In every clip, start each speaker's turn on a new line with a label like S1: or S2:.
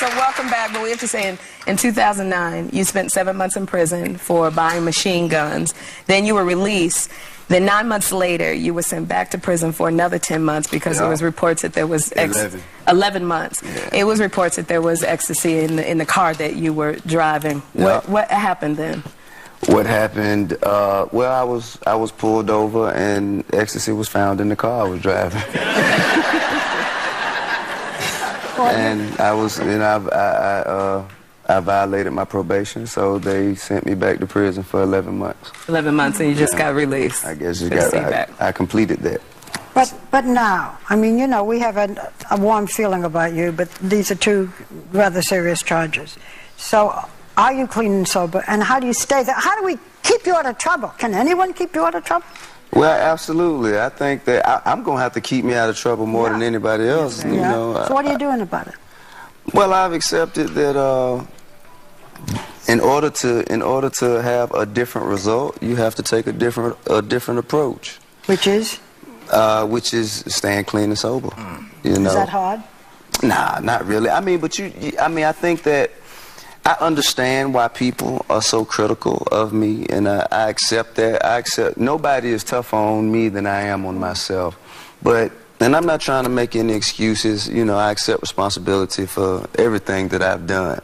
S1: So welcome back. But we have to say, in 2009, you spent 7 months in prison for buying machine guns. Then you were released. Then 9 months later, you were sent back to prison for another 10 months because there was reports that there was 11 months. Yeah. It was reports that there was ecstasy in the car that you were driving. What happened then?
S2: What happened? Well, I was pulled over and ecstasy was found in the car I was driving. And I was, you know, I violated my probation, so they sent me back to prison for 11 months.
S1: 11 months, and you just got released.
S2: I guess I completed that.
S3: But now, I mean, you know, we have a warm feeling about you, but these are two rather serious charges. So, are you clean and sober, and how do you stay there? How do we keep you out of trouble? Can anyone keep you out of trouble?
S2: Well, absolutely. I think that I'm going to have to keep me out of trouble more than anybody else. You know. So
S3: what are you doing about it?
S2: Well, I've accepted that in order to have a different result, you have to take a different approach.
S3: Which is?
S2: Which is staying clean and sober. You know.
S3: Is that hard?
S2: Nah, not really. I mean, but I think that I understand why people are so critical of me, and I accept that. Nobody is tougher on me than I am on myself. And I'm not trying to make any excuses. You know, I accept responsibility for everything that I've done.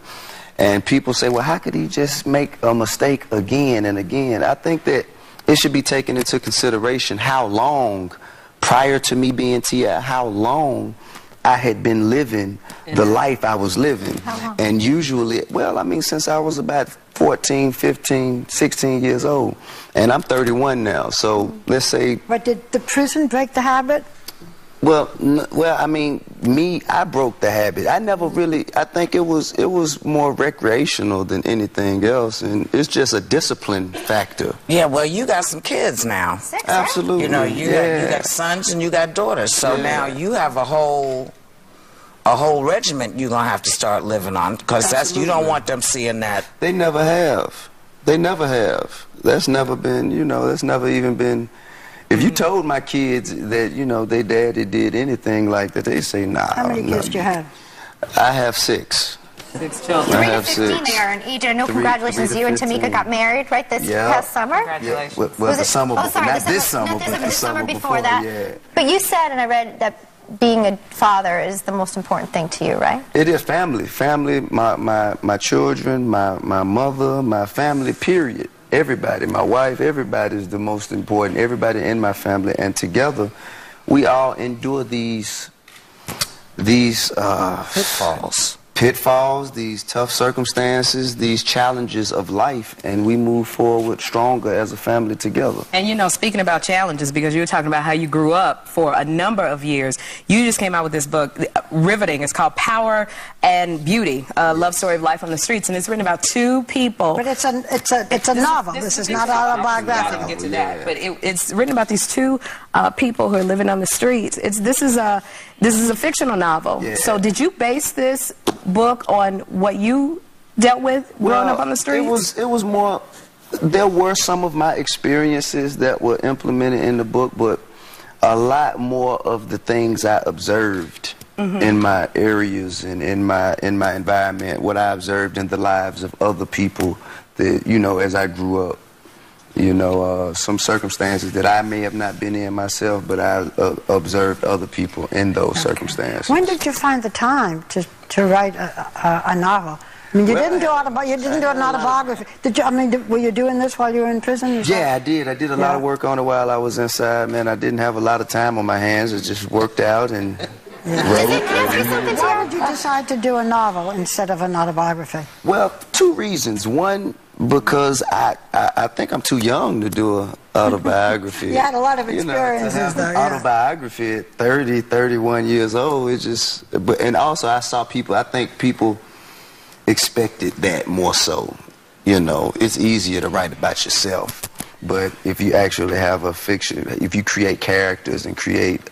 S2: And people say, well, how could he just make a mistake again and again? I think that it should be taken into consideration how long, prior to me being T.I., how long I had been living the life I was living. And usually, well, I mean, since I was about 14, 15, 16 years old. And I'm 31 now, so let's say...
S3: But did the prison break the habit?
S2: Well, I mean, I broke the habit. I never really, I think it was more recreational than anything else, and it's just a discipline factor.
S4: Yeah, well, you got some kids now.
S3: 6,
S2: absolutely.
S4: You know, you got sons and you got daughters, so now you have a whole regiment you're gonna have to start living on, because you don't want them seeing that.
S2: They never have. They never have. That's never been, you know, that's never even been. If you told my kids that, you know, their daddy did anything like that, they say, nah.
S3: How many kids do you have?
S2: I have 6.
S1: 6 children.
S5: 3 to 15 they are in age. I know, congratulations, you and Tamika got married, right, this past summer?
S1: Congratulations.
S2: Yeah. Well, the summer before, not this summer, but the
S5: summer before that.
S2: Yeah.
S5: But you said, and I read, that being a father is the most important thing to you, right?
S2: It is family. Family, my children, my mother, my family, period. Everybody, my wife, everybody is the most important. Everybody in my family, and together, we all endure these pitfalls, these tough circumstances, these challenges of life, and we move forward stronger as a family together.
S1: And you know, speaking about challenges, because you were talking about how you grew up for a number of years, you just came out with this book, riveting. It's called Power and Beauty, a love story of life on the streets, and it's written about 2 people.
S3: But it's a novel. This is not autobiographical.
S1: I get to that, but it's written about these 2 people who are living on the streets. This is a fictional novel. Yeah. So did you base this book on what you dealt with growing up on the streets?
S2: It was more, there were some of my experiences that were implemented in the book, but a lot more of the things I observed in my areas and in my environment, what I observed in the lives of other people that, you know, as I grew up. You know, some circumstances that I may have not been in myself, but I observed other people in those circumstances.
S3: When did you find the time to write a novel? I mean, you didn't do an autobiography. Did you? I mean, were you doing this while you were in prison?
S2: Yeah, I did. I did a lot of work on it while I was inside. Man, I didn't have a lot of time on my hands. It just worked out and wrote.
S3: Why did you decide to do a novel instead of an autobiography?
S2: Well, 2 reasons. One, because I think I'm too young to do an autobiography.
S3: You had a lot of experiences, though.
S2: Autobiography at 30, 31 years old. And also I saw people. I think people expected that more so. You know, it's easier to write about yourself, but if you actually have a fiction, if you create characters and create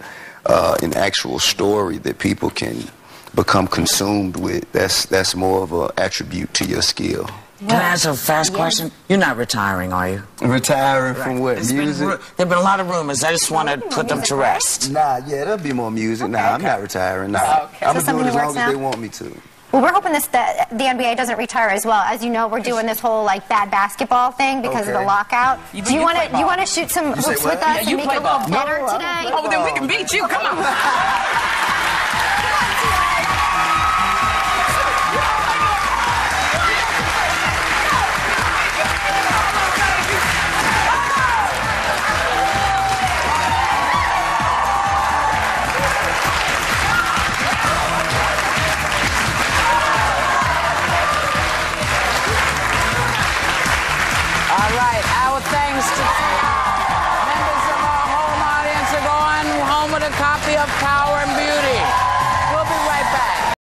S2: an actual story that people can become consumed with, that's more of an attribute to your skill.
S4: Can I ask a fast question? You're not retiring, are you?
S2: Retiring from what? Music?
S4: There have been a lot of rumors. I just want to put them to rest.
S2: Nah, yeah, there'll be more music. Nah, I'm not retiring. Nah, I'm going to do it as long as they want me to.
S5: Well, we're hoping that the NBA doesn't retire as well. As you know, we're doing this whole like bad basketball thing because of the lockout. Do you want to shoot some hoops with us and make it a little better today?
S1: Oh, then we can beat you. Come on.
S4: All right, our thanks to members of our home audience are going home with a copy of Power and Beauty. We'll be right back.